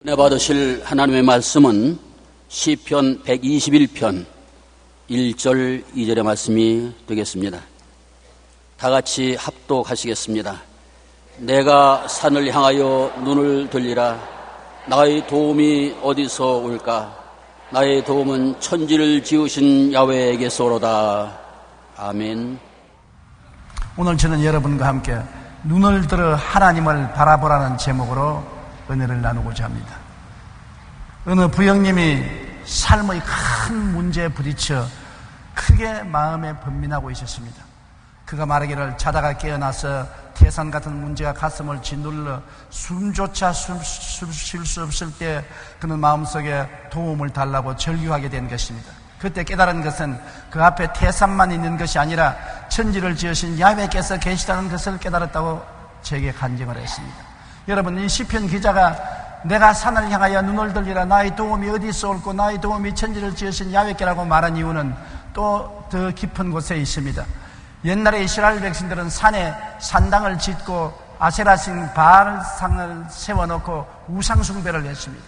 은혜 받으실 하나님의 말씀은 시편 121편 1절 2절의 말씀이 되겠습니다. 다 같이 합독하시겠습니다. 내가 산을 향하여 눈을 들리라. 나의 도움이 어디서 올까? 나의 도움은 천지를 지으신 야훼에게서 오로다. 아멘. 오늘 저는 여러분과 함께 눈을 들어 하나님을 바라보라는 제목으로 은혜를 나누고자 합니다. 어느 부형님이 삶의 큰 문제에 부딪혀 크게 마음에 번민하고 있었습니다. 그가 말하기를 자다가 깨어나서 태산 같은 문제가 가슴을 짓눌러 숨조차 쉴 수 없을 때 그는 마음속에 도움을 달라고 절규하게 된 것입니다. 그때 깨달은 것은 그 앞에 태산만 있는 것이 아니라 천지를 지으신 야훼께서 계시다는 것을 깨달았다고 제게 간증을 했습니다. 여러분, 이 시편 기자가 내가 산을 향하여 눈을 들리라. 나의 도움이 어디서 올고 나의 도움이 천지를 지으신 야훼께라고 말한 이유는 또 더 깊은 곳에 있습니다. 옛날에 이스라엘 백성들은 산에 산당을 짓고 아세라신 바알상을 세워놓고 우상숭배를 했습니다.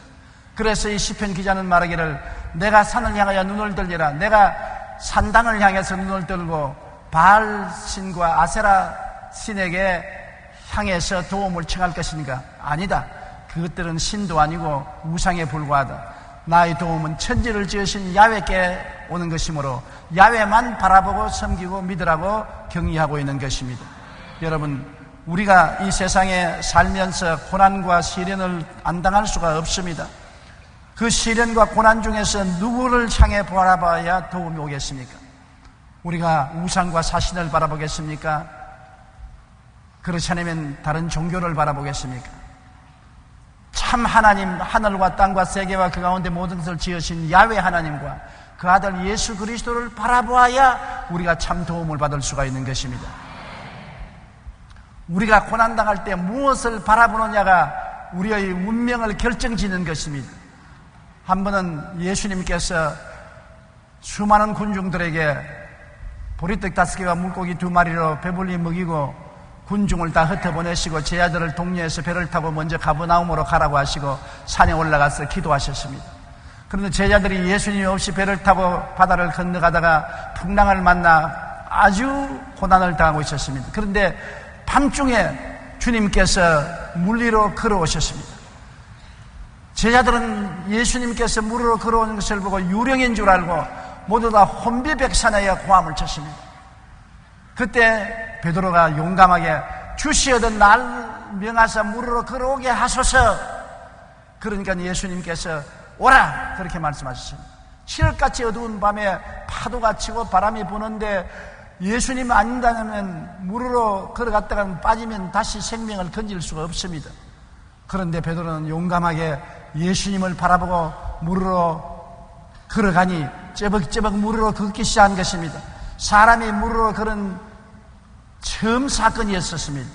그래서 이 시편 기자는 말하기를 내가 산을 향하여 눈을 들리라. 내가 산당을 향해서 눈을 들고 바알신과 아세라 신에게 향해서 도움을 청할 것인가? 아니다. 그것들은 신도 아니고 우상에 불과하다. 나의 도움은 천지를 지으신 야훼께 오는 것이므로 야훼만 바라보고 섬기고 믿으라고 격려하고 있는 것입니다. 여러분, 우리가 이 세상에 살면서 고난과 시련을 안 당할 수가 없습니다. 그 시련과 고난 중에서 누구를 향해 바라봐야 도움이 오겠습니까? 우리가 우상과 사신을 바라보겠습니까? 그렇지 않으면 다른 종교를 바라보겠습니까? 참 하나님, 하늘과 땅과 세계와 그 가운데 모든 것을 지으신 야훼 하나님과 그 아들 예수 그리스도를 바라보아야 우리가 참 도움을 받을 수가 있는 것입니다. 우리가 고난당할 때 무엇을 바라보느냐가 우리의 운명을 결정짓는 것입니다. 한 번은 예수님께서 수많은 군중들에게 보리떡 5개와 물고기 2마리로 배불리 먹이고 군중을 다 흩어보내시고 제자들을 독려해서 배를 타고 먼저 가버나움으로 가라고 하시고 산에 올라가서 기도하셨습니다. 그런데 제자들이 예수님이 없이 배를 타고 바다를 건너가다가 풍랑을 만나 아주 고난을 당하고 있었습니다. 그런데 밤중에 주님께서 물 위로 걸어오셨습니다. 제자들은 예수님께서 물 위로 걸어오는 것을 보고 유령인 줄 알고 모두 다 혼비백산하여 고함을 쳤습니다. 그때 베드로가 용감하게 주시어든 날 명하사 물으로 걸어오게 하소서. 그러니까 예수님께서 오라 그렇게 말씀하셨습니다. 칠흑같이 어두운 밤에 파도가 치고 바람이 부는데 예수님 아닌다면 물으로 걸어갔다가 빠지면 다시 생명을 건질 수가 없습니다. 그런데 베드로는 용감하게 예수님을 바라보고 물으로 걸어가니 쩌벅쩌벅 물으로 걷기 시작한 것입니다. 사람이 물으로 걸은 처음 사건이었었습니다.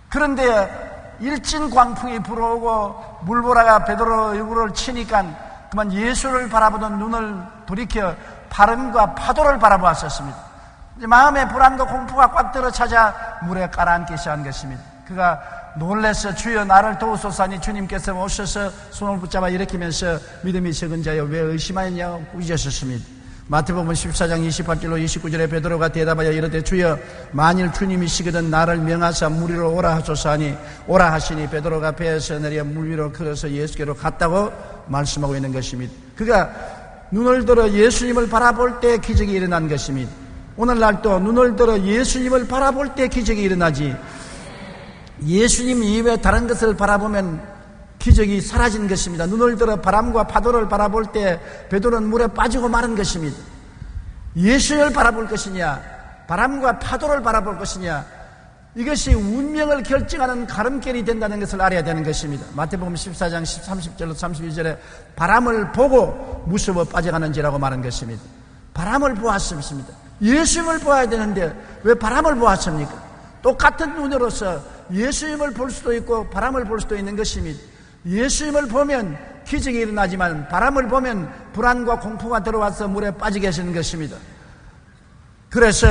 그런데 일진 광풍이 불어오고 물보라가 베드로 얼굴을 치니까 그만 예수를 바라보던 눈을 돌이켜 바람과 파도를 바라보았었습니다. 마음에 불안과 공포가 꽉 들어 찾아 물에 깔아앉기 시작한 것입니다. 그가 놀라서 주여 나를 도우소서 하니 주님께서 오셔서 손을 붙잡아 일으키면서 믿음이 적은 자여 왜 의심하였냐고 꾸짖으셨습니다. 마태복음 14장 28절로 29절에 베드로가 대답하여 이르되 주여 만일 주님이시거든 나를 명하사 물 위로 오라 하소서 하니 오라 하시니 베드로가 배에서 내려 물 위로 걸어서 예수께로 갔다고 말씀하고 있는 것입니다. 그가 눈을 들어 예수님을 바라볼 때 기적이 일어난 것입니다. 오늘날도 눈을 들어 예수님을 바라볼 때 기적이 일어나지 예수님 이외에 다른 것을 바라보면 기적이 사라진 것입니다. 눈을 들어 바람과 파도를 바라볼 때 베드로는 물에 빠지고 마는 것입니다. 예수를 바라볼 것이냐 바람과 파도를 바라볼 것이냐 이것이 운명을 결정하는 가름길이 된다는 것을 알아야 되는 것입니다. 마태복음 14장 30절로 32절에 바람을 보고 무서워 빠져가는지라고 말한 것입니다. 바람을 보았습니다. 예수님을 보아야 되는데 왜 바람을 보았습니까? 똑같은 눈으로서 예수님을 볼 수도 있고 바람을 볼 수도 있는 것입니다. 예수님을 보면 기적이 일어나지만 바람을 보면 불안과 공포가 들어와서 물에 빠지게 하시는 것입니다. 그래서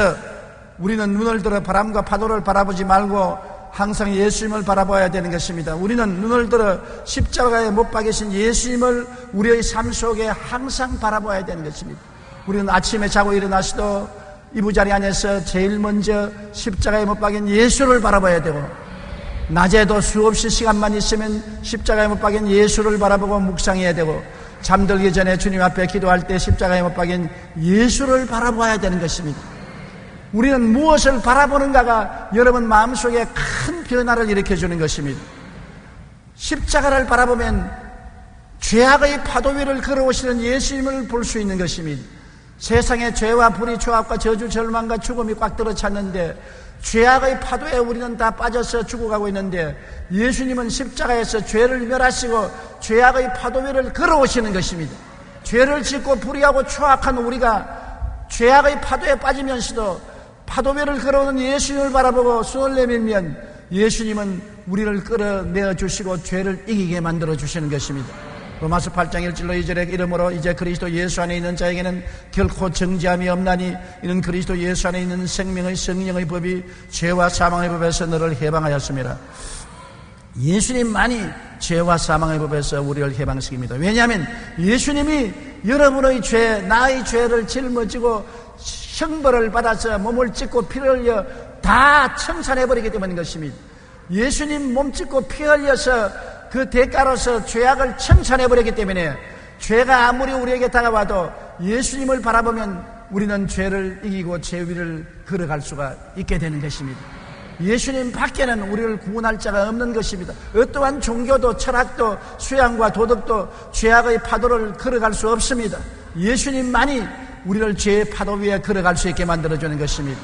우리는 눈을 들어 바람과 파도를 바라보지 말고 항상 예수님을 바라봐야 되는 것입니다. 우리는 눈을 들어 십자가에 못 박이신 예수님을 우리의 삶 속에 항상 바라봐야 되는 것입니다. 우리는 아침에 자고 일어나서도 이부자리 안에서 제일 먼저 십자가에 못 박인 예수를 바라봐야 되고, 낮에도 수없이 시간만 있으면 십자가에 못 박인 예수를 바라보고 묵상해야 되고, 잠들기 전에 주님 앞에 기도할 때 십자가에 못 박인 예수를 바라봐야 되는 것입니다. 우리는 무엇을 바라보는가가 여러분 마음속에 큰 변화를 일으켜주는 것입니다. 십자가를 바라보면 죄악의 파도 위를 걸어오시는 예수님을 볼 수 있는 것입니다. 세상에 죄와 불의, 조합과 저주, 절망과 죽음이 꽉 들어찼는데 죄악의 파도에 우리는 다 빠져서 죽어가고 있는데, 예수님은 십자가에서 죄를 멸하시고 죄악의 파도 위를 걸어오시는 것입니다. 죄를 짓고 불의하고 추악한 우리가 죄악의 파도에 빠지면서도 파도 위를 걸어오는 예수님을 바라보고 손을 내밀면 예수님은 우리를 끌어내어 주시고 죄를 이기게 만들어 주시는 것입니다. 로마서 8장 1절로 2절에 이러므로 이제 그리스도 예수 안에 있는 자에게는 결코 정죄함이 없나니 이는 그리스도 예수 안에 있는 생명의 성령의 법이 죄와 사망의 법에서 너를 해방하였습니다. 예수님만이 죄와 사망의 법에서 우리를 해방시킵니다. 왜냐하면 예수님이 여러분의 죄, 나의 죄를 짊어지고 형벌을 받아서 몸을 찢고 피를 흘려 다 청산해버리기 때문인 것입니다. 예수님 몸 찢고 피 흘려서 그 대가로서 죄악을 청산해버리기 때문에 죄가 아무리 우리에게 다가와도 예수님을 바라보면 우리는 죄를 이기고 죄 위를 걸어갈 수가 있게 되는 것입니다. 예수님 밖에는 우리를 구원할 자가 없는 것입니다. 어떠한 종교도 철학도 수양과 도덕도 죄악의 파도를 걸어갈 수 없습니다. 예수님만이 우리를 죄의 파도 위에 걸어갈 수 있게 만들어주는 것입니다.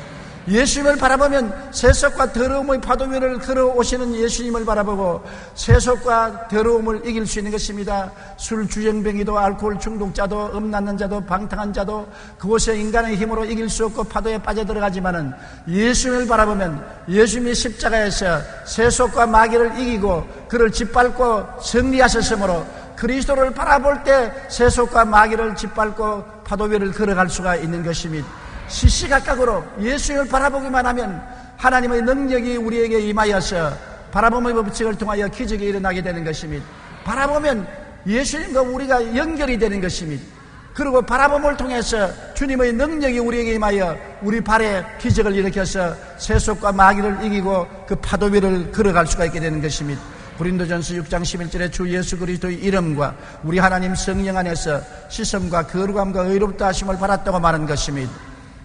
예수님을 바라보면 세속과 더러움의 파도 위를 걸어오시는 예수님을 바라보고 세속과 더러움을 이길 수 있는 것입니다. 술 주정뱅이도 알코올 중독자도 음란한 자도 방탕한 자도 그곳에 인간의 힘으로 이길 수 없고 파도에 빠져들어가지만은 예수님을 바라보면 예수님이 십자가에서 세속과 마귀를 이기고 그를 짓밟고 승리하셨으므로 그리스도를 바라볼 때 세속과 마귀를 짓밟고 파도 위를 걸어갈 수가 있는 것입니다. 시시각각으로 예수님을 바라보기만 하면 하나님의 능력이 우리에게 임하여서 바라봄의 법칙을 통하여 기적이 일어나게 되는 것입니다. 바라보면 예수님과 우리가 연결이 되는 것입니다. 그리고 바라봄을 통해서 주님의 능력이 우리에게 임하여 우리 발에 기적을 일으켜서 세속과 마귀를 이기고 그 파도 위를 걸어갈 수가 있게 되는 것입니다. 고린도전서 6장 11절에 주 예수 그리스도의 이름과 우리 하나님 성령 안에서 씻음과 거룩함과 의롭다 하심을 받았다고 말한 것입니다.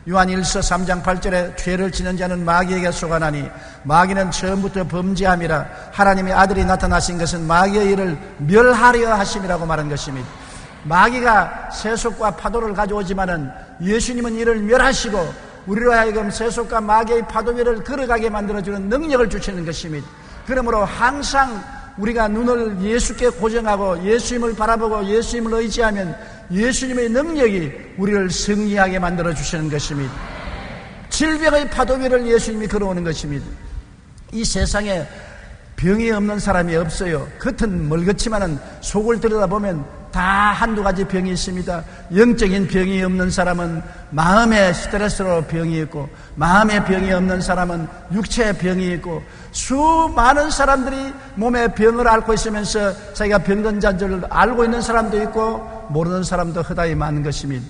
요한일서 3장 8절에 죄를 지는 자는 마귀에게 속아나니 마귀는 처음부터 범죄함이라 하나님의 아들이 나타나신 것은 마귀의 일을 멸하려 하심이라고 말한 것입니다. 마귀가 세속과 파도를 가져오지만은 예수님은 이를 멸하시고 우리로 하여금 세속과 마귀의 파도 위를 걸어가게 만들어주는 능력을 주시는 것입니다. 그러므로 항상 우리가 눈을 예수께 고정하고 예수님을 바라보고 예수님을 의지하면 예수님의 능력이 우리를 승리하게 만들어 주시는 것입니다. 질병의 파도 위를 예수님이 걸어오는 것입니다. 이 세상에 병이 없는 사람이 없어요. 겉은 멀겋지만은 속을 들여다보면 다 한두 가지 병이 있습니다. 영적인 병이 없는 사람은 마음의 스트레스로 병이 있고, 마음의 병이 없는 사람은 육체의 병이 있고, 수많은 사람들이 몸에 병을 앓고 있으면서 자기가 병든 자를 알고 있는 사람도 있고 모르는 사람도 허다히 많은 것입니다.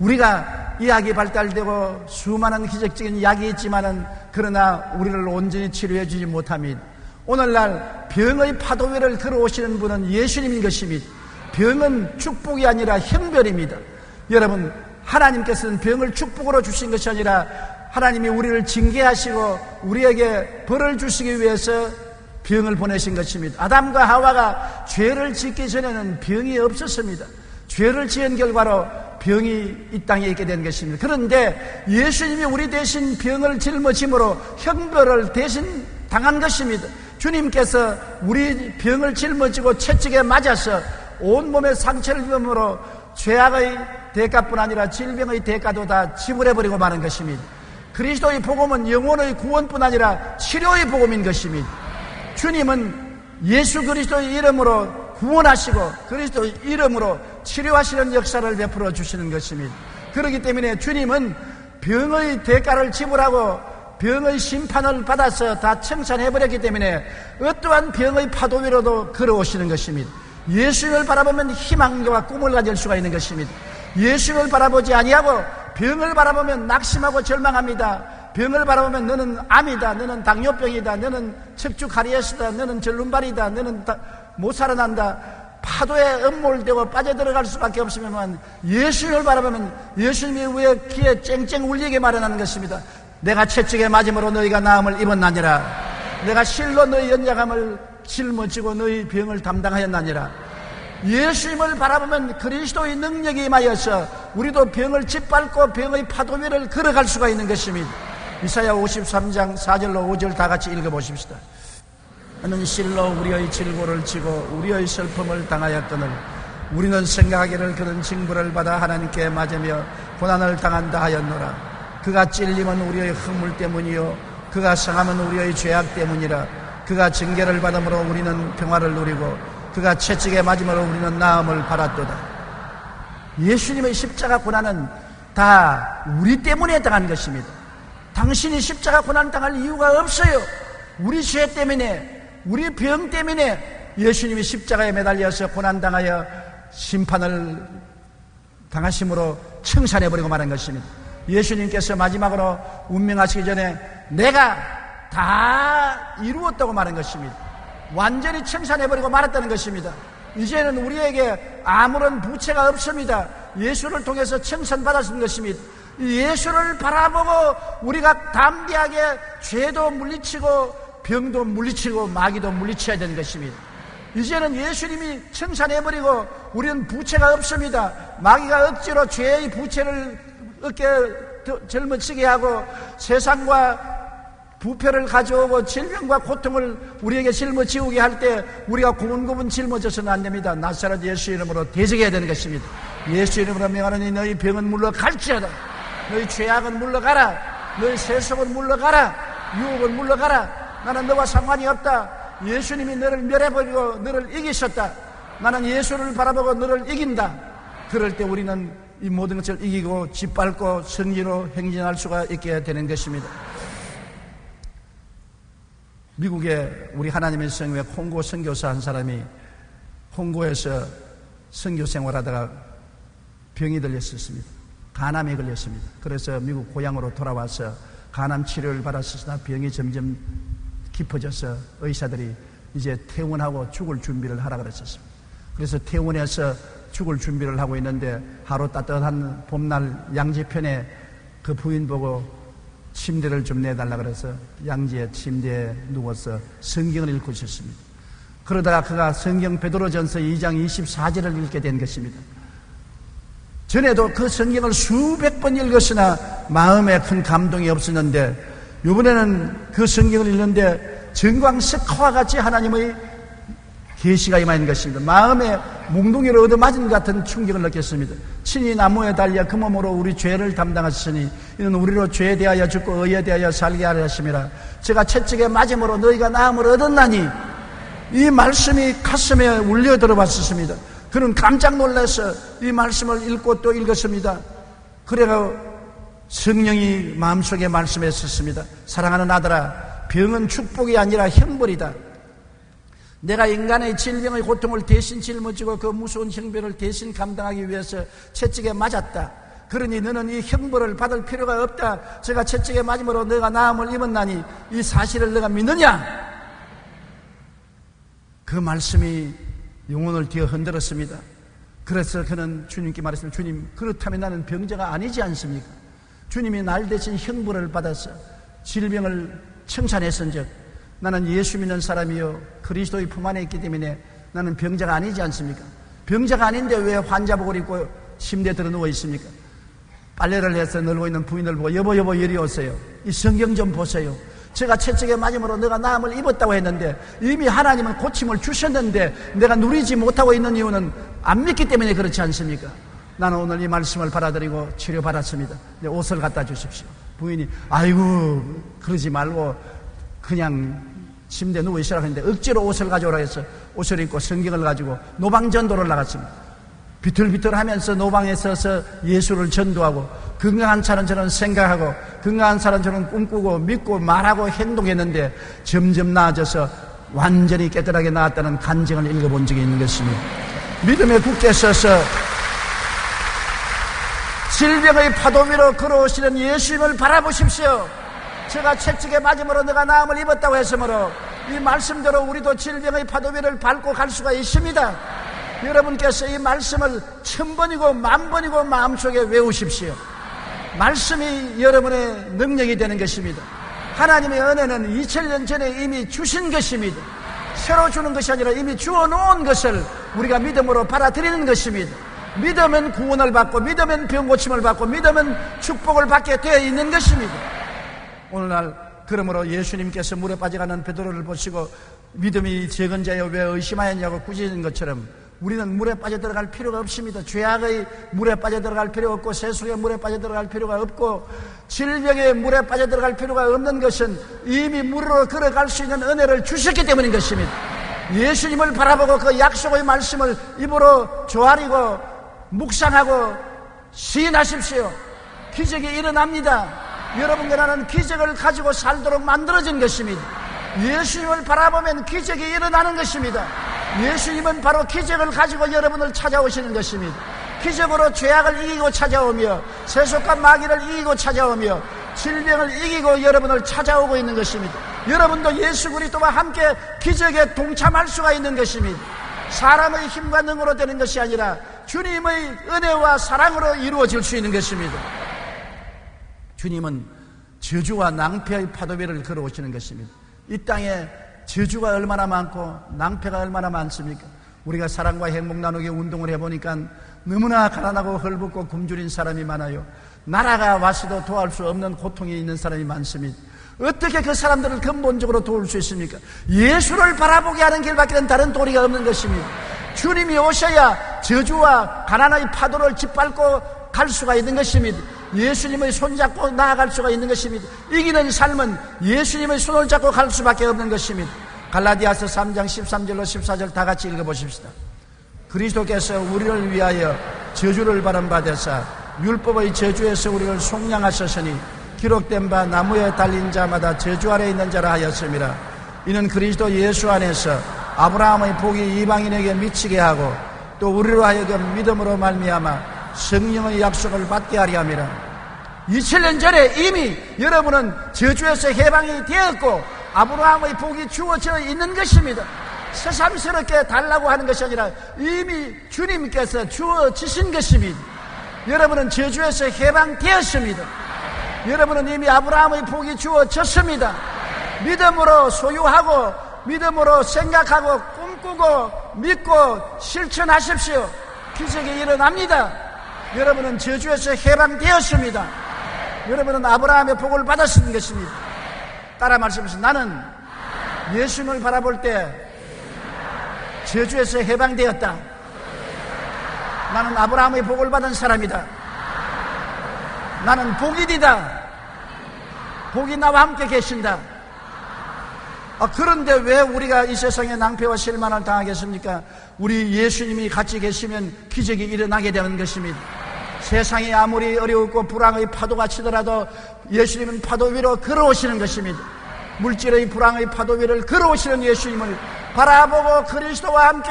우리가 의학이 발달되고 수많은 기적적인 약이 있지만은 그러나 우리를 온전히 치료해 주지 못합니다. 오늘날 병의 파도 위를 걸어오시는 분은 예수님인 것입니다. 병은 축복이 아니라 형벌입니다. 여러분, 하나님께서는 병을 축복으로 주신 것이 아니라 하나님이 우리를 징계하시고 우리에게 벌을 주시기 위해서 병을 보내신 것입니다. 아담과 하와가 죄를 짓기 전에는 병이 없었습니다. 죄를 지은 결과로 병이 이 땅에 있게 된 것입니다. 그런데 예수님이 우리 대신 병을 짊어짐으로 형벌을 대신 당한 것입니다. 주님께서 우리 병을 짊어지고 채찍에 맞아서 온몸에 상처를 입음으로 죄악의 대가뿐 아니라 질병의 대가도 다 지불해버리고 마는 것입니다. 그리스도의 복음은 영혼의 구원뿐 아니라 치료의 복음인 것입니다. 주님은 예수 그리스도의 이름으로 구원하시고 그리스도의 이름으로 치료하시는 역사를 베풀어 주시는 것입니다. 그렇기 때문에 주님은 병의 대가를 지불하고 병의 심판을 받아서 다 청산해버렸기 때문에 어떠한 병의 파도 위로도 걸어오시는 것입니다. 예수님을 바라보면 희망과 꿈을 가질 수가 있는 것입니다. 예수님을 바라보지 아니하고 병을 바라보면 낙심하고 절망합니다. 병을 바라보면 너는 암이다, 너는 당뇨병이다, 너는 척추 가리에스다, 너는 절름발이다, 너는 못 살아난다. 파도에 음몰되고 빠져들어갈 수밖에 없으면 예수님을 바라보면 예수님이 왜 귀에 쨍쨍 울리게 마련하는 것입니다. 내가 채찍에 맞음으로 너희가 나음을 입었나니라. 내가 실로 너희 연약함을 짊어지고 너희 병을 담당하였나니라. 예수님을 바라보면 그리스도의 능력이 임하여서 우리도 병을 짓밟고 병의 파도 위를 걸어갈 수가 있는 것입니다. 이사야 53장 4절로 5절 다 같이 읽어보십시다. 너는 실로 우리의 질고를 치고 우리의 슬픔을 당하였거늘 우리는 생각하기를 그는 징벌을 받아 하나님께 맞으며 고난을 당한다 하였노라. 그가 찔림은 우리의 흠물 때문이요 그가 상함은 우리의 죄악 때문이라. 그가 징계를 받음으로 우리는 평화를 누리고 그가 채찍에 맞음으로 우리는 나음을 받았도다. 예수님의 십자가 고난은 다 우리 때문에 당한 것입니다. 당신이 십자가 고난 당할 이유가 없어요. 우리 죄 때문에, 우리 병 때문에 예수님이 십자가에 매달려서 고난당하여 심판을 당하심으로 청산해버리고 말한 것입니다. 예수님께서 마지막으로 운명하시기 전에 내가 다 이루었다고 말한 것입니다. 완전히 청산해버리고 말았다는 것입니다. 이제는 우리에게 아무런 부채가 없습니다. 예수를 통해서 청산받았는 것입니다. 예수를 바라보고 우리가 담대하게 죄도 물리치고 병도 물리치고 마귀도 물리쳐야 되는 것입니다. 이제는 예수님이 청산해버리고 우리는 부채가 없습니다. 마귀가 억지로 죄의 부채를 어깨에 짊어지게 하고 세상과 부패를 가져오고 질병과 고통을 우리에게 짊어지우게 할 때 우리가 고분고분 짊어져서는 안 됩니다. 나사렛 예수 이름으로 대적해야 되는 것입니다. 예수 이름으로 명하노니 너희 병은 물러갈지어다. 너희 죄악은 물러가라. 너희 세속은 물러가라. 유혹은 물러가라. 나는 너와 상관이 없다. 예수님이 너를 멸해버리고 너를 이기셨다. 나는 예수를 바라보고 너를 이긴다. 그럴 때 우리는 이 모든 것을 이기고 짓밟고 승리로 행진할 수가 있게 되는 것입니다. 미국에 우리 하나님의 성회 홍고 선교사 한 사람이 홍고에서 선교 생활하다가 병이 들렸었습니다. 간암에 걸렸습니다. 그래서 미국 고향으로 돌아와서 간암 치료를 받았으나 병이 점점 깊어져서 의사들이 이제 퇴원하고 죽을 준비를 하라 그랬었습니다. 그래서 퇴원해서 죽을 준비를 하고 있는데 하루 따뜻한 봄날 양지편에 그 부인 보고 침대를 좀 내달라 그래서 양지의 침대에 누워서 성경을 읽고 있었습니다. 그러다가 그가 성경 베드로전서 2장 24절을 읽게 된 것입니다. 전에도 그 성경을 수백 번 읽었으나 마음에 큰 감동이 없었는데 이번에는 그 성경을 읽는데 정광석화와 같이 하나님의 계시가 임하는 것입니다. 마음에 몽둥이를 얻어맞은 것 같은 충격을 느꼈습니다. 친히 나무에 달려 그 몸으로 우리 죄를 담당하시니 이는 우리로 죄에 대하여 죽고 의에 대하여 살게 하려 하심이라. 제가 채찍에 맞음으로 너희가 나음을 얻었나니 이 말씀이 가슴에 울려 들어왔었습니다. 그는 깜짝 놀라서 이 말씀을 읽고 또 읽었습니다. 그래가 성령이 마음속에 말씀했었습니다. 사랑하는 아들아, 병은 축복이 아니라 형벌이다. 내가 인간의 질병의 고통을 대신 짊어지고 그 무서운 형벌을 대신 감당하기 위해서 채찍에 맞았다. 그러니 너는 이 형벌을 받을 필요가 없다. 제가 채찍에 맞음으로 너가 나음을 입었나니 이 사실을 너가 믿느냐? 그 말씀이 영혼을 뒤어 흔들었습니다. 그래서 그는 주님께 말했습니다. 주님, 그렇다면 나는 병자가 아니지 않습니까? 주님이 날 대신 형벌을 받아서 질병을 청산했은즉 나는 예수 믿는 사람이요 그리스도의 품 안에 있기 때문에 나는 병자가 아니지 않습니까? 병자가 아닌데 왜 환자복을 입고 침대에 들어 누워 있습니까? 빨래를 해서 널고 있는 부인을 보고 여보 이리 오세요. 이 성경 좀 보세요. 제가 채찍에 맞음으로 너가 나음을 입었다고 했는데 이미 하나님은 고침을 주셨는데 내가 누리지 못하고 있는 이유는 안 믿기 때문에 그렇지 않습니까? 나는 오늘 이 말씀을 받아들이고 치료받았습니다. 옷을 갖다 주십시오. 부인이 아이고 그러지 말고 그냥 침대에 누워 있으라고 했는데 억지로 옷을 가져오라 해서 옷을 입고 성경을 가지고 노방전도를 나갔습니다. 비틀비틀하면서 노방에 서서 예수를 전도하고 건강한 사람처럼 생각하고 건강한 사람처럼 꿈꾸고 믿고 말하고 행동했는데 점점 나아져서 완전히 깨끗하게 나았다는 간증을 읽어본 적이 있는 것입니다. 믿음의 굳게 서서 질병의 파도 위로 걸어오시는 예수님을 바라보십시오. 제가 채찍에 맞음으로 너가 나음을 입었다고 했으므로 이 말씀대로 우리도 질병의 파도 위를 밟고 갈 수가 있습니다. 여러분께서 이 말씀을 1000번이고 10,000번이고 마음속에 외우십시오. 말씀이 여러분의 능력이 되는 것입니다. 하나님의 은혜는 2000년 전에 이미 주신 것입니다. 새로 주는 것이 아니라 이미 주어놓은 것을 우리가 믿음으로 받아들이는 것입니다. 믿으면 구원을 받고 믿으면 병 고침을 받고 믿으면 축복을 받게 되어 있는 것입니다. 오늘날 그러므로 예수님께서 물에 빠져가는 베드로를 보시고 믿음이 적은 자여 왜 의심하였냐고 꾸짖는 것처럼 우리는 물에 빠져들어갈 필요가 없습니다. 죄악의 물에 빠져들어갈 필요 없고 세속의 물에 빠져들어갈 필요가 없고 질병의 물에 빠져들어갈 필요가 없는 것은 이미 물으로 걸어갈 수 있는 은혜를 주셨기 때문인 것입니다. 예수님을 바라보고 그 약속의 말씀을 입으로 조아리고 묵상하고 시인하십시오. 기적이 일어납니다. 여러분과 나는 기적을 가지고 살도록 만들어진 것입니다. 예수님을 바라보면 기적이 일어나는 것입니다. 예수님은 바로 기적을 가지고 여러분을 찾아오시는 것입니다. 기적으로 죄악을 이기고 찾아오며 세속과 마귀를 이기고 찾아오며 질병을 이기고 여러분을 찾아오고 있는 것입니다. 여러분도 예수 그리스도와 함께 기적에 동참할 수가 있는 것입니다. 사람의 힘과 능으로 되는 것이 아니라 주님의 은혜와 사랑으로 이루어질 수 있는 것입니다. 주님은 저주와 낭패의 파도 위를 걸어오시는 것입니다. 이 땅에 저주가 얼마나 많고 낭패가 얼마나 많습니까? 우리가 사랑과 행복 나누기 운동을 해보니까 너무나 가난하고 헐벗고 굶주린 사람이 많아요. 나라가 와서도 도울 수 없는 고통이 있는 사람이 많습니다. 어떻게 그 사람들을 근본적으로 도울 수 있습니까? 예수를 바라보게 하는 길밖에 다른 도리가 없는 것입니다. 주님이 오셔야 저주와 가난의 파도를 짓밟고 갈 수가 있는 것입니다. 예수님의 손잡고 나아갈 수가 있는 것입니다. 이기는 삶은 예수님의 손을 잡고 갈 수밖에 없는 것입니다. 갈라디아서 3장 13절로 14절 다 같이 읽어보십시다. 그리스도께서 우리를 위하여 저주를 받은바되사 율법의 저주에서 우리를 속량하셨으니 기록된 바 나무에 달린 자마다 저주 아래 있는 자라 하였음이라. 이는 그리스도 예수 안에서 아브라함의 복이 이방인에게 미치게 하고 또 우리로 하여금 믿음으로 말미암아 성령의 약속을 받게 하려 함이라. 2000년 전에 이미 여러분은 저주에서 해방이 되었고 아브라함의 복이 주어져 있는 것입니다. 새삼스럽게 달라고 하는 것이 아니라 이미 주님께서 주어지신 것입니다. 여러분은 저주에서 해방되었습니다. 여러분은 이미 아브라함의 복이 주어졌습니다. 믿음으로 소유하고 믿음으로 생각하고 꿈꾸고 믿고 실천하십시오. 기적이 일어납니다. 여러분은 저주에서 해방되었습니다. 여러분은 아브라함의 복을 받았는 것입니다. 따라 말씀하세요. 나는 예수님을 바라볼 때 저주에서 해방되었다. 나는 아브라함의 복을 받은 사람이다. 나는 복이디다. 복이 나와 함께 계신다. 그런데 왜 우리가 이 세상에 낭패와 실망을 당하겠습니까? 우리 예수님이 같이 계시면 기적이 일어나게 되는 것입니다. 세상이 아무리 어려웠고 불황의 파도가 치더라도 예수님은 파도 위로 걸어오시는 것입니다. 물질의 불황의 파도 위를 걸어오시는 예수님을 바라보고 그리스도와 함께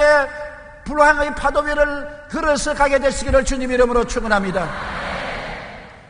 불황의 파도 위를 걸어서 가게 되시기를 주님 이름으로 축원합니다.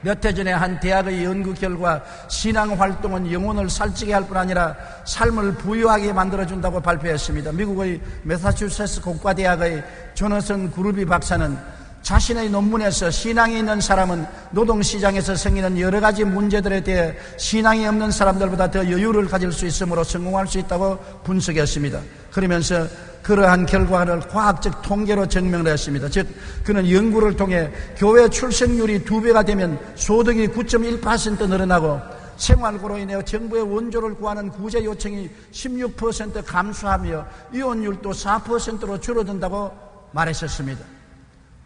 몇 해 전에 한 대학의 연구 결과 신앙활동은 영혼을 살찌게 할 뿐 아니라 삶을 부유하게 만들어준다고 발표했습니다. 미국의 매사추세츠 공과대학의 조너선 그루비 박사는 자신의 논문에서 신앙이 있는 사람은 노동시장에서 생기는 여러 가지 문제들에 대해 신앙이 없는 사람들보다 더 여유를 가질 수 있으므로 성공할 수 있다고 분석했습니다. 그러면서 그러한 결과를 과학적 통계로 증명을 했습니다. 즉 그는 연구를 통해 교회 출생률이 2배가 되면 소득이 9.1% 늘어나고 생활고로 인해 정부의 원조를 구하는 구제 요청이 16% 감소하며 이혼율도 4%로 줄어든다고 말했었습니다.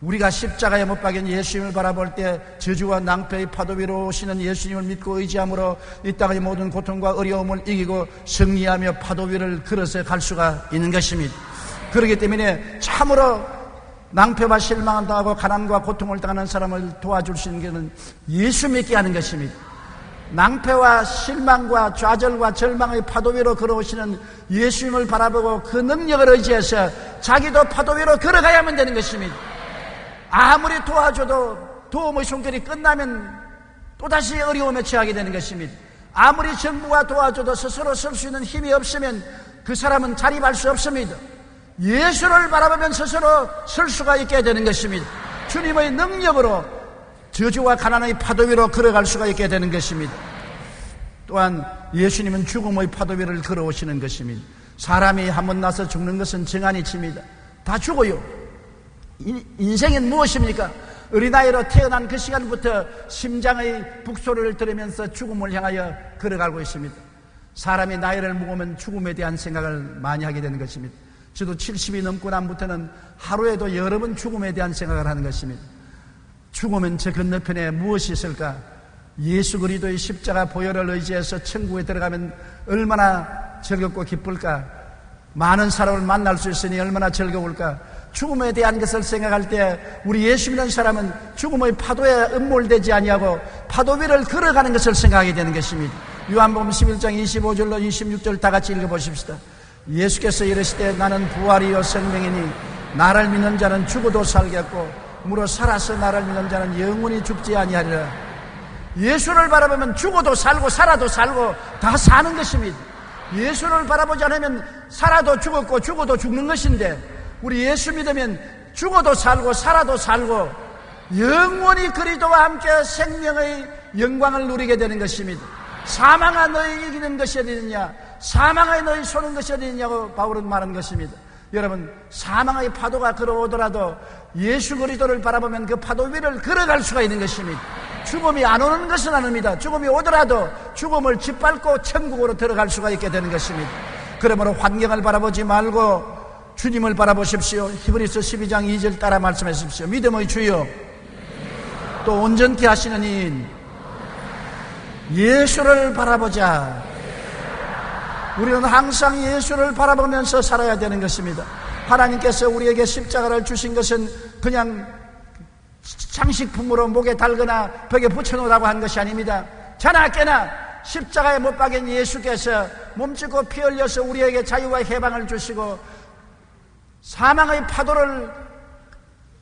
우리가 십자가에 못 박인 예수님을 바라볼 때 저주와 낭패의 파도 위로 오시는 예수님을 믿고 의지함으로 이 땅의 모든 고통과 어려움을 이기고 승리하며 파도 위를 걸어서 갈 수가 있는 것입니다. 그렇기 때문에 참으로 낭패와 실망을 당하고 가난과 고통을 당하는 사람을 도와줄 수 있는 것은 예수 믿게 하는 것입니다. 낭패와 실망과 좌절과 절망의 파도 위로 걸어오시는 예수님을 바라보고 그 능력을 의지해서 자기도 파도 위로 걸어가야만 되는 것입니다. 아무리 도와줘도 도움의 손길이 끝나면 또다시 어려움에 처하게 되는 것입니다. 아무리 정부가 도와줘도 스스로 설 수 있는 힘이 없으면 그 사람은 자립할 수 없습니다. 예수를 바라보면 스스로 설 수가 있게 되는 것입니다. 주님의 능력으로 저주와 가난의 파도 위로 걸어갈 수가 있게 되는 것입니다. 또한 예수님은 죽음의 파도 위를 걸어오시는 것입니다. 사람이 한번 나서 죽는 것은 정한이치입니다. 다 죽어요. 인생은 무엇입니까? 어린아이로 태어난 그 시간부터 심장의 북소리를 들으면서 죽음을 향하여 걸어가고 있습니다. 사람이 나이를 먹으면 죽음에 대한 생각을 많이 하게 되는 것입니다. 저도 70이 넘고 난부터는 하루에도 여러 번 죽음에 대한 생각을 하는 것입니다. 죽으면 저 건너편에 무엇이 있을까? 예수 그리스도의 십자가 보혈을 의지해서 천국에 들어가면 얼마나 즐겁고 기쁠까? 많은 사람을 만날 수 있으니 얼마나 즐거울까? 죽음에 대한 것을 생각할 때 우리 예수 믿는 사람은 죽음의 파도에 음몰되지 아니하고 파도 위를 걸어가는 것을 생각하게 되는 것입니다. 요한복음 11장 25절로 26절 다 같이 읽어보십시다. 예수께서 이르시되 나는 부활이요 생명이니 나를 믿는 자는 죽어도 살겠고 무릇 살아서 나를 믿는 자는 영원히 죽지 아니하리라. 예수를 바라보면 죽어도 살고 살아도 살고 다 사는 것입니다. 예수를 바라보지 않으면 살아도 죽었고 죽어도 죽는 것인데 우리 예수 믿으면 죽어도 살고 살아도 살고 영원히 그리스도와 함께 생명의 영광을 누리게 되는 것입니다. 사망아 너희 이기는 것이 어디느냐? 사망아 너희 쏘는 것이 어디느냐고 바울은 말한 것입니다. 여러분, 사망의 파도가 걸어오더라도 예수 그리스도를 바라보면 그 파도 위를 걸어갈 수가 있는 것입니다. 죽음이 안 오는 것은 아닙니다. 죽음이 오더라도 죽음을 짓밟고 천국으로 들어갈 수가 있게 되는 것입니다. 그러므로 환경을 바라보지 말고 주님을 바라보십시오. 히브리서 12장 2절 따라 말씀하십시오. 믿음의 주여 또 온전케 하시는 이인 예수를 바라보자. 우리는 항상 예수를 바라보면서 살아야 되는 것입니다. 하나님께서 우리에게 십자가를 주신 것은 그냥 장식품으로 목에 달거나 벽에 붙여놓으라고 한 것이 아닙니다. 자나 깨나 십자가에 못 박인 예수께서 몸짓고 피 흘려서 우리에게 자유와 해방을 주시고 사망의 파도를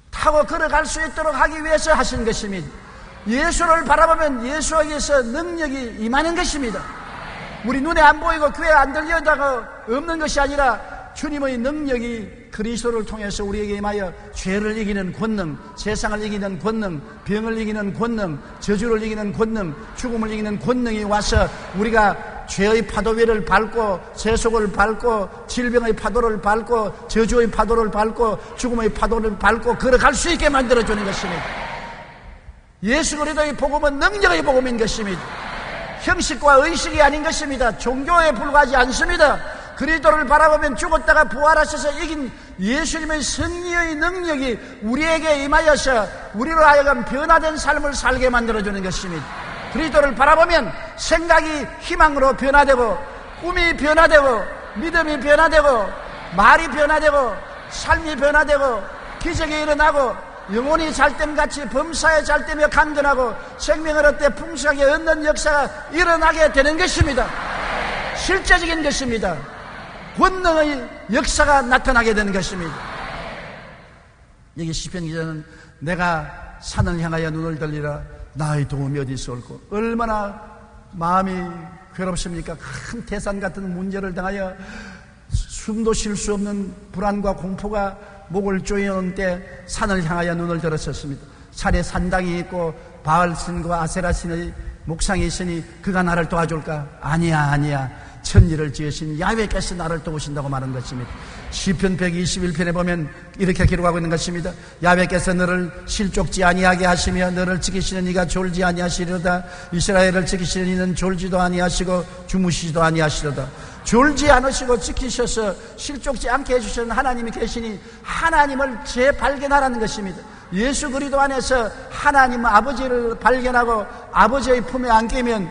타고 걸어갈 수 있도록 하기 위해서 하신 것입니다. 예수를 바라보면 예수에게서 능력이 임하는 것입니다. 우리 눈에 안 보이고 귀에 안 들려다가 없는 것이 아니라 주님의 능력이 그리스도를 통해서 우리에게 임하여 죄를 이기는 권능, 세상을 이기는 권능, 병을 이기는 권능, 저주를 이기는 권능, 죽음을 이기는 권능이 와서 우리가 죄의 파도 위를 밟고 세속을 밟고 질병의 파도를 밟고 저주의 파도를 밟고 죽음의 파도를 밟고 걸어갈 수 있게 만들어주는 것입니다. 예수 그리스도의 복음은 능력의 복음인 것입니다. 형식과 의식이 아닌 것입니다. 종교에 불과하지 않습니다. 그리스도를 바라보면 죽었다가 부활하셔서 이긴 예수님의 승리의 능력이 우리에게 임하여서 우리로 하여금 변화된 삶을 살게 만들어주는 것입니다. 그리스도를 바라보면 생각이 희망으로 변화되고 꿈이 변화되고 믿음이 변화되고 말이 변화되고 삶이 변화되고 기적이 일어나고 영혼이 잘됨같이 범사에 잘되며 강건하고 생명을 얻되 풍성하게 얻는 역사가 일어나게 되는 것입니다. 실제적인 것입니다. 권능의 역사가 나타나게 되는 것입니다. 여기 시편 기자는 내가 산을 향하여 눈을 들리라 나의 도움이 어디서 올고 얼마나 마음이 괴롭습니까? 큰 태산 같은 문제를 당하여 숨도 쉴 수 없는 불안과 공포가 목을 조여놓은 때 산을 향하여 눈을 들었었습니다. 산에 산당이 있고 바알신과 아세라신의 목상이 있으니 그가 나를 도와줄까? 아니야. 천지를 지으신 야훼께서 나를 도우신다고 말한 것입니다. 시편 121편에 보면 이렇게 기록하고 있는 것입니다. 야훼께서 너를 실족지 아니하게 하시며 너를 지키시는 이가 졸지 아니하시리로다. 이스라엘을 지키시는 이는 졸지도 아니하시고 주무시지도 아니하시리로다. 졸지 않으시고 지키셔서 실족지 않게 해주시는 하나님이 계시니 하나님을 재발견하라는 것입니다. 예수 그리스도 안에서 하나님 아버지를 발견하고 아버지의 품에 안기면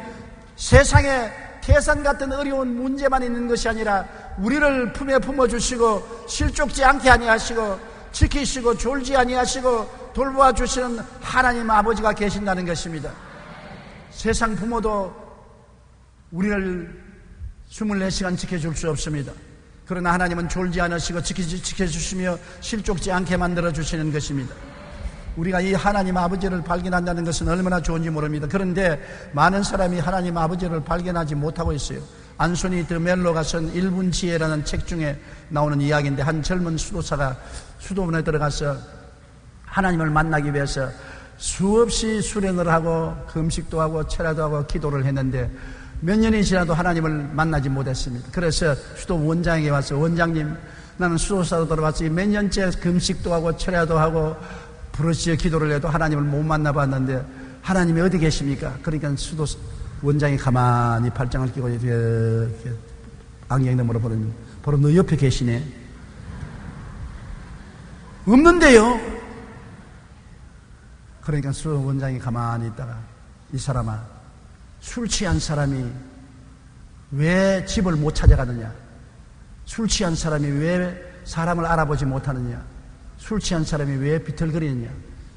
세상에 태산 같은 어려운 문제만 있는 것이 아니라 우리를 품에 품어주시고 실족지 않게 아니하시고 지키시고 졸지 아니하시고 돌보아 주시는 하나님 아버지가 계신다는 것입니다. 세상 부모도 우리를 24시간 지켜줄 수 없습니다. 그러나 하나님은 졸지 않으시고 지켜주시며 실족지 않게 만들어주시는 것입니다. 우리가 이 하나님 아버지를 발견한다는 것은 얼마나 좋은지 모릅니다. 그런데 많은 사람이 하나님 아버지를 발견하지 못하고 있어요. 안소니 드 멜로가 쓴 1분 지혜라는 책 중에 나오는 이야기인데, 한 젊은 수도사가 수도원에 들어가서 하나님을 만나기 위해서 수없이 수련을 하고 금식도 하고 철야도 하고 기도를 했는데 몇 년이 지나도 하나님을 만나지 못했습니다. 그래서 수도 원장에게 와서, 원장님, 나는 수도사로 들어왔으니 몇 년째 금식도 하고 철야도 하고 부르짖어 기도를 해도 하나님을 못 만나봤는데 하나님이 어디 계십니까? 그러니까 수도 원장이 가만히 발장을 끼고 이렇게 안경 너머로 보면 바로 너 옆에 계시네. 없는데요. 그러니까 수도 원장이 가만히 있다가, 이 사람아, 술 취한 사람이 왜 집을 못 찾아가느냐? 술 취한 사람이 왜 사람을 알아보지 못하느냐? 술 취한 사람이 왜 비틀거리느냐?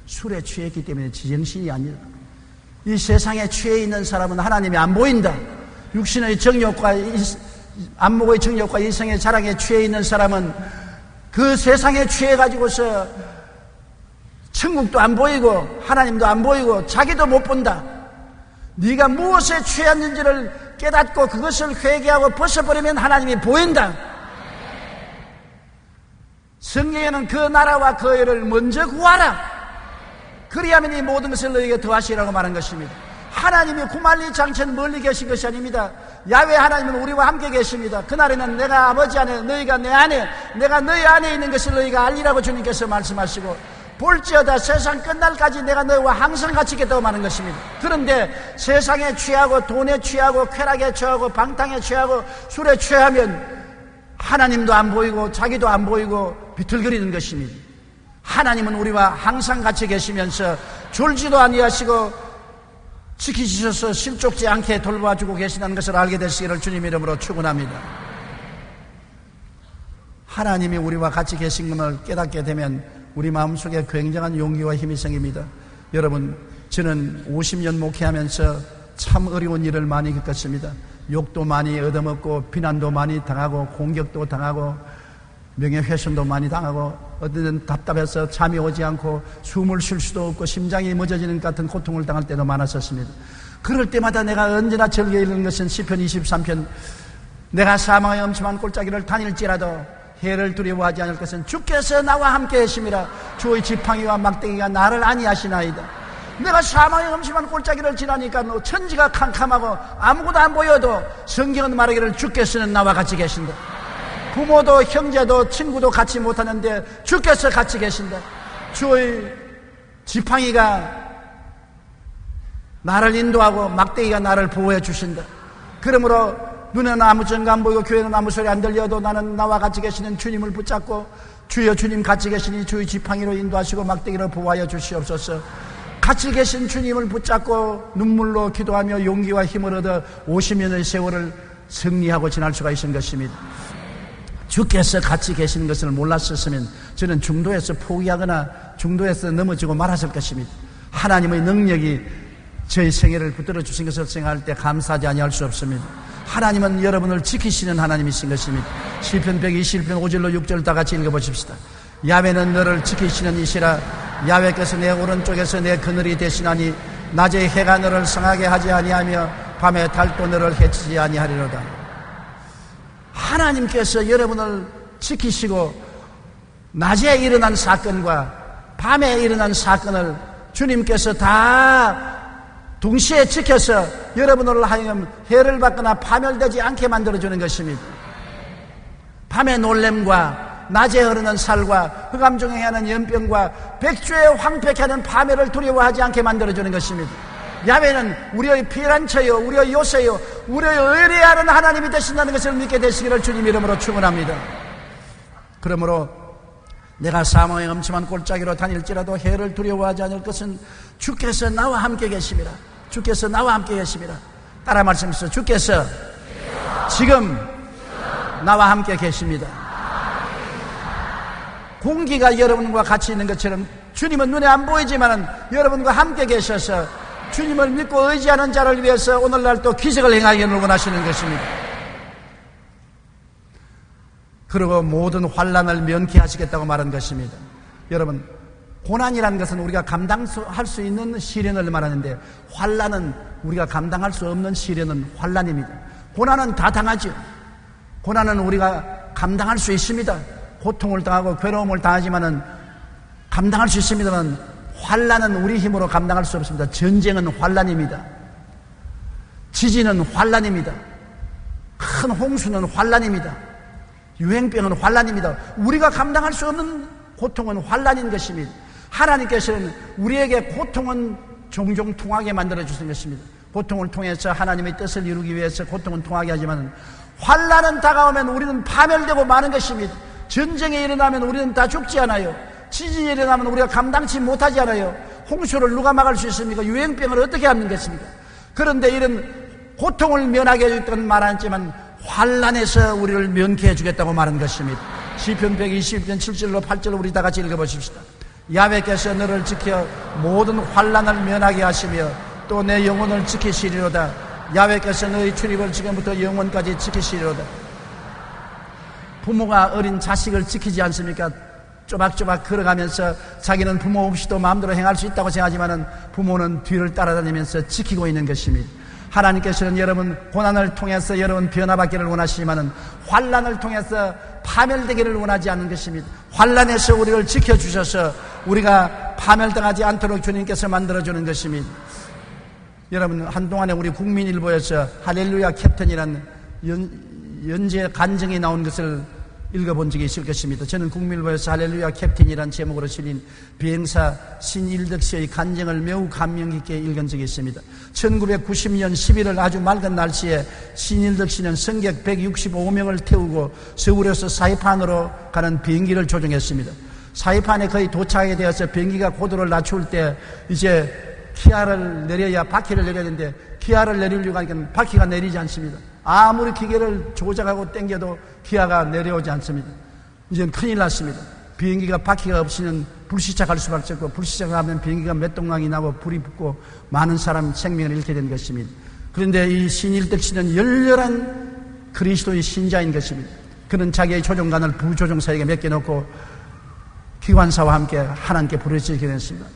술에 취했기 때문에 지정신이 아니라. 이 세상에 취해 있는 사람은 하나님이 안 보인다. 육신의 정욕과 안목의 정욕과 이성의 자랑에 취해 있는 사람은 그 세상에 취해가지고서 천국도 안 보이고 하나님도 안 보이고 자기도 못 본다. 네가 무엇에 취했는지를 깨닫고 그것을 회개하고 벗어버리면 하나님이 보인다. 성경에는 그 나라와 그 의를 먼저 구하라. 그리하면 이 모든 것을 너에게 더하시라고 말한 것입니다. 하나님이 구만리 장천 멀리 계신 것이 아닙니다. 야훼 하나님은 우리와 함께 계십니다. 그날에는 내가 아버지 안에, 너희가 내 안에, 내가 너희 안에 있는 것을 너희가 알리라고 주님께서 말씀하시고, 볼지어다 세상 끝날까지 내가 너희와 항상 같이 있겠다고 말하는 것입니다. 그런데 세상에 취하고 돈에 취하고 쾌락에 취하고 방탕에 취하고 술에 취하면 하나님도 안 보이고 자기도 안 보이고 비틀거리는 것입니다. 하나님은 우리와 항상 같이 계시면서 졸지도 아니하시고 지키셔서 실족지 않게 돌봐주고 계시다는 것을 알게 되시기를 주님 이름으로 축원합니다. 하나님이 우리와 같이 계신 것을 깨닫게 되면 우리 마음속에 굉장한 용기와 힘이 생깁니다. 여러분, 저는 50년 목회하면서 참 어려운 일을 많이 겪었습니다. 욕도 많이 얻어먹고 비난도 많이 당하고 공격도 당하고 명예훼손도 많이 당하고, 어떤 때는 답답해서 잠이 오지 않고 숨을 쉴 수도 없고 심장이 멎어지는 같은 고통을 당할 때도 많았었습니다. 그럴 때마다 내가 언제나 즐겨 읽는 것은 시편 23편, 내가 사망의 엄침한 골짜기를 다닐지라도 해를 두려워하지 않을 것은 주께서 나와 함께 하심이라. 주의 지팡이와 막대기가 나를 안위하시나이다. 내가 사망의 엄침한 골짜기를 지나니까 천지가 캄캄하고 아무것도 안 보여도 성경은 말하기를 주께서는 나와 같이 계신다. 부모도 형제도 친구도 같이 못하는데 주께서 같이 계신다. 주의 지팡이가 나를 인도하고 막대기가 나를 보호해 주신다. 그러므로 눈에는 아무 증거 안 보이고 귀에는 아무 소리 안 들려도 나는 나와 같이 계시는 주님을 붙잡고, 주여 주님 같이 계시니 주의 지팡이로 인도하시고 막대기로 보호하여 주시옵소서. 같이 계신 주님을 붙잡고 눈물로 기도하며 용기와 힘을 얻어 50년의 세월을 승리하고 지날 수가 있는 것입니다. 주께서 같이 계시는 것을 몰랐었으면 저는 중도에서 포기하거나 중도에서 넘어지고 말았을 것입니다. 하나님의 능력이 저희 생애를 붙들어 주신 것을 생각할 때 감사하지 아니할 수 없습니다. 하나님은 여러분을 지키시는 하나님이신 것입니다. 시편 121편 5절로 6절 다 같이 읽어보십시다. 야훼는 너를 지키시는 이시라. 야훼께서 내 오른쪽에서 내 그늘이 되시나니 낮에 해가 너를 상하게 하지 아니하며 밤에 달도 너를 해치지 아니하리로다. 하나님께서 여러분을 지키시고 낮에 일어난 사건과 밤에 일어난 사건을 주님께서 다 동시에 지켜서 여러분을 하여금 해를 받거나 파멸되지 않게 만들어주는 것입니다. 밤의 놀램과 낮에 흐르는 살과 흑암 중에 하는 연병과 백주에 황폐케 하는 파멸을 두려워하지 않게 만들어주는 것입니다. 야훼는 우리의 피난처요, 우리의 요새요, 우리의 의뢰하는 하나님이 되신다는 것을 믿게 되시기를 주님 이름으로 축원합니다. 그러므로 내가 사망의 엄침한 골짜기로 다닐지라도 해를 두려워하지 않을 것은 주께서 나와 함께 계심이라. 주께서 나와 함께 계심이라. 따라 말씀하시죠. 주께서 지금 나와 함께 계십니다. 공기가 여러분과 같이 있는 것처럼 주님은 눈에 안 보이지만 여러분과 함께 계셔서 주님을 믿고 의지하는 자를 위해서 오늘날 또 기적을 행하기를 원하시는 것입니다. 그리고 모든 환난을 면케하시겠다고 말한 것입니다. 여러분, 고난이라는 것은 우리가 감당할 수 있는 시련을 말하는데 환난은 우리가 감당할 수 없는 시련은 환난입니다. 고난은 다 당하죠. 고난은 우리가 감당할 수 있습니다. 고통을 당하고 괴로움을 당하지만은 감당할 수 있습니다만 환난은 우리 힘으로 감당할 수 없습니다. 전쟁은 환난입니다. 지진은 환난입니다. 큰 홍수는 환난입니다. 유행병은 환난입니다. 우리가 감당할 수 없는 고통은 환난인 것입니다. 하나님께서는 우리에게 고통은 종종 통하게 만들어 주신 것입니다. 고통을 통해서 하나님의 뜻을 이루기 위해서 고통은 통하게 하지만 환난은 다가오면 우리는 파멸되고 마는 것입니다. 전쟁이 일어나면 우리는 다 죽지 않아요. 지진이 일어나면 우리가 감당치 못하지 않아요. 홍수를 누가 막을 수 있습니까? 유행병을 어떻게 하는 것입니까? 그런데 이런 고통을 면하게 해주겠다는 말 않지만 환난에서 우리를 면케해 주겠다고 말한 것입니다. 시편 121편 7절로 8절로 우리 다 같이 읽어보십시다. 야훼께서 너를 지켜 모든 환난을 면하게 하시며 또 내 영혼을 지키시리로다. 야훼께서 너의 출입을 지금부터 영원까지 지키시리로다. 부모가 어린 자식을 지키지 않습니까? 쪼박쪼박 걸어가면서 자기는 부모 없이도 마음대로 행할 수 있다고 생각하지만 부모는 뒤를 따라다니면서 지키고 있는 것입니다. 하나님께서는 여러분 고난을 통해서 여러분 변화받기를 원하시지만 환난을 통해서 파멸되기를 원하지 않는 것입니다. 환난에서 우리를 지켜주셔서 우리가 파멸당하지 않도록 주님께서 만들어주는 것입니다. 여러분 한동안에 우리 국민일보에서 할렐루야 캡틴이라는 연재 간증이 나온 것을 읽어본 적이 있을 것입니다. 저는 국민일보에서 할렐루야 캡틴이라는 제목으로 실린 비행사 신일덕 씨의 간증을 매우 감명 깊게 읽은 적이 있습니다. 1990년 11월 아주 맑은 날씨에 신일덕 씨는 승객 165명을 태우고 서울에서 사이판으로 가는 비행기를 조종했습니다. 사이판에 거의 도착하게 되어서 비행기가 고도를 낮출 때 이제 기아를 내려야 바퀴를 내려야 되는데 기아를 내리려고 하니까 바퀴가 내리지 않습니다. 아무리 기계를 조작하고 당겨도 기아가 내려오지 않습니다. 이제는 큰일 났습니다. 비행기가 바퀴가 없이는 불시착할 수밖에 없고 불시착하면 비행기가 몇 동강이 나고 불이 붙고 많은 사람 생명을 잃게 된 것입니다. 그런데 이 신일덕 씨는 열렬한 그리스도의 신자인 것입니다. 그는 자기의 조종관을 부조종사에게 맡겨놓고 기관사와 함께 하나님께 부르짖게 됐습니다.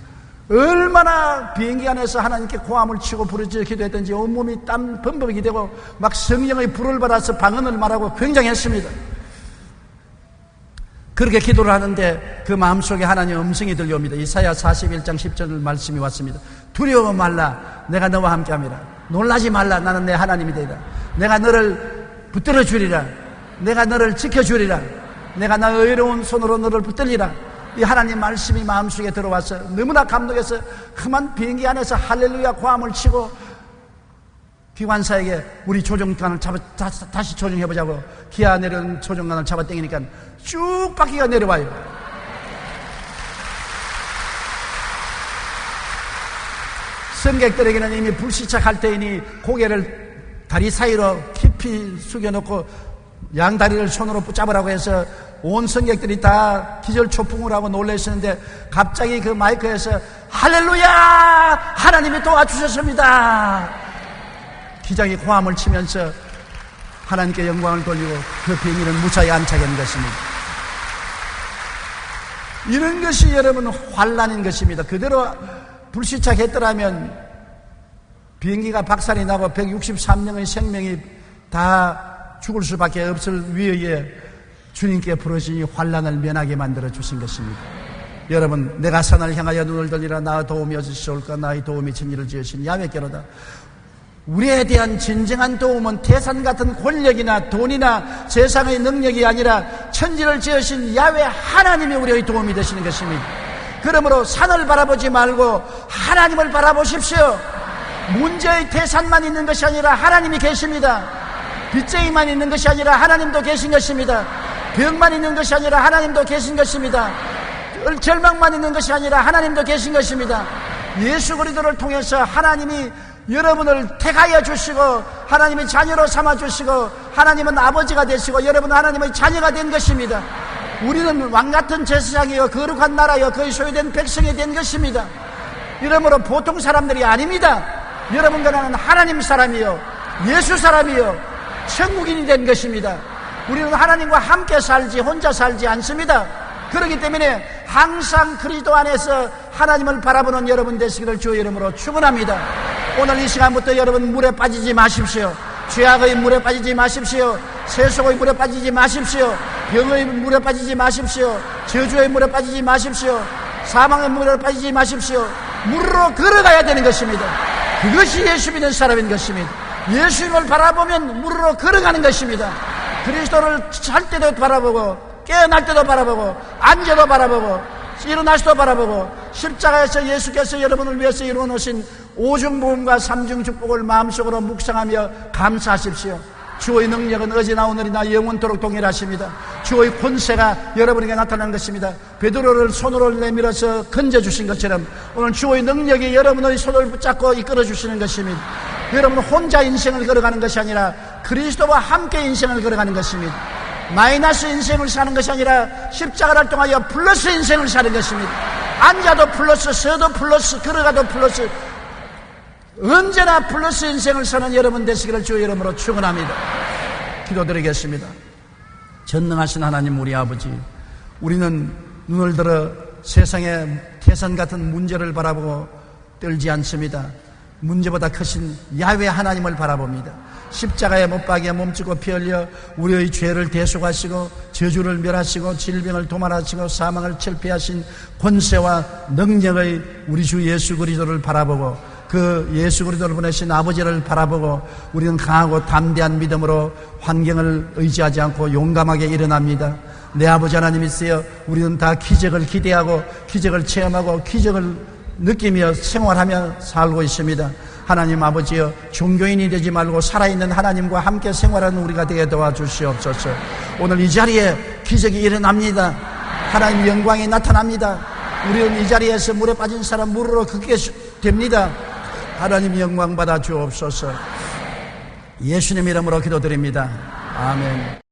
얼마나 비행기 안에서 하나님께 고함을 치고 부르짖기도 했던지 온몸이 땀 범벅이 되고 막 성령의 불을 받아서 방언을 말하고 굉장했습니다. 그렇게 기도를 하는데 그 마음속에 하나님의 음성이 들려옵니다. 이사야 41장 10절 말씀이 왔습니다. 두려워 말라, 내가 너와 함께함이라. 놀라지 말라, 나는 내 하나님이 되리라. 내가 너를 붙들어 주리라. 내가 너를 지켜주리라. 내가 나의 의로운 손으로 너를 붙들리라. 이 하나님 말씀이 마음속에 들어와서 너무나 감동해서 그만 비행기 안에서 할렐루야 고함을 치고 기관사에게 우리 조종관을 다시 조종해보자고 기아 내려온 조종관을 잡아 당기니까 쭉 바퀴가 내려와요. 승객들에게는 이미 불시착할 때이니 고개를 다리 사이로 깊이 숙여놓고 양다리를 손으로 붙잡으라고 해서 온 승객들이 다 기절초풍을 하고 놀라셨는데 갑자기 그 마이크에서 할렐루야! 하나님이 도와주셨습니다! 기장이 고함을 치면서 하나님께 영광을 돌리고 그 비행기는 무사히 안착한 것입니다. 이런 것이 여러분 환난인 것입니다. 그대로 불시착했더라면 비행기가 박살이 나고 163명의 생명이 다 죽을 수밖에 없을 위에 주님께 부르시니 환난을 면하게 만들어 주신 것입니다. 여러분, 내가 산을 향하여 눈을 들리라. 나의 도움이 어디서 올까? 나의 도움이 천지를 지으신 야훼께로다. 우리에 대한 진정한 도움은 태산 같은 권력이나 돈이나 세상의 능력이 아니라 천지를 지으신 야훼 하나님이 우리의 도움이 되시는 것입니다. 그러므로 산을 바라보지 말고 하나님을 바라보십시오. 문제의 태산만 있는 것이 아니라 하나님이 계십니다. 빚쟁이만 있는 것이 아니라 하나님도 계신 것입니다. 병만 있는 것이 아니라 하나님도 계신 것입니다. 절망만 있는 것이 아니라 하나님도 계신 것입니다. 예수 그리스도를 통해서 하나님이 여러분을 택하여 주시고 하나님이 자녀로 삼아 주시고 하나님은 아버지가 되시고 여러분은 하나님의 자녀가 된 것입니다. 우리는 왕같은 제사장이요 거룩한 나라요 그의 소유된 백성이 된 것입니다. 이러므로 보통 사람들이 아닙니다. 여러분과 나는 하나님 사람이요 예수 사람이요 천국인이 된 것입니다. 우리는 하나님과 함께 살지 혼자 살지 않습니다. 그렇기 때문에 항상 그리스도 안에서 하나님을 바라보는 여러분 되시기를 주의 이름으로 축원합니다. 오늘 이 시간부터 여러분 물에 빠지지 마십시오. 죄악의 물에 빠지지 마십시오. 세속의 물에 빠지지 마십시오. 병의 물에 빠지지 마십시오. 저주의 물에 빠지지 마십시오. 사망의 물에 빠지지 마십시오. 물로 걸어가야 되는 것입니다. 그것이 예수 믿는 사람인 것입니다. 예수님을 바라보면 물로 걸어가는 것입니다. 그리스도를 잘 때도 바라보고 깨어날 때도 바라보고 앉아도 바라보고 일어날 때도 바라보고 십자가에서 예수께서 여러분을 위해서 이루어놓으신 오중복음과 삼중축복을 마음속으로 묵상하며 감사하십시오. 주의 능력은 어제나 오늘이나 영원토록 동일하십니다. 주의 권세가 여러분에게 나타난 것입니다. 베드로를 손으로 내밀어서 건져주신 것처럼 오늘 주의 능력이 여러분의 손을 붙잡고 이끌어주시는 것입니다. 여러분 혼자 인생을 걸어가는 것이 아니라 그리스도와 함께 인생을 걸어가는 것입니다. 마이너스 인생을 사는 것이 아니라 십자가를 통하여 플러스 인생을 사는 것입니다. 앉아도 플러스, 서도 플러스, 걸어가도 플러스, 언제나 플러스 인생을 사는 여러분 되시기를 주의 이름으로 축원합니다. 기도드리겠습니다. 전능하신 하나님 우리 아버지, 우리는 눈을 들어 세상의 태산 같은 문제를 바라보고 떨지 않습니다. 문제보다 크신 야훼 하나님을 바라봅니다. 십자가에 못 박여 몸치고 피 흘려 우리의 죄를 대속하시고 저주를 멸하시고 질병을 도말하시고 사망을 철폐하신 권세와 능력의 우리 주 예수 그리스도를 바라보고 그 예수 그리스도를 보내신 아버지를 바라보고 우리는 강하고 담대한 믿음으로 환경을 의지하지 않고 용감하게 일어납니다. 내 아버지 하나님이시여, 우리는 다 기적을 기대하고 기적을 체험하고 기적을 느끼며 생활하며 살고 있습니다. 하나님 아버지여, 종교인이 되지 말고 살아있는 하나님과 함께 생활하는 우리가 되게 도와주시옵소서. 오늘 이 자리에 기적이 일어납니다. 하나님 영광이 나타납니다. 우리는 이 자리에서 물에 빠진 사람 물으로 걷게 됩니다. 하나님 영광 받아 주옵소서. 예수님 이름으로 기도드립니다. 아멘.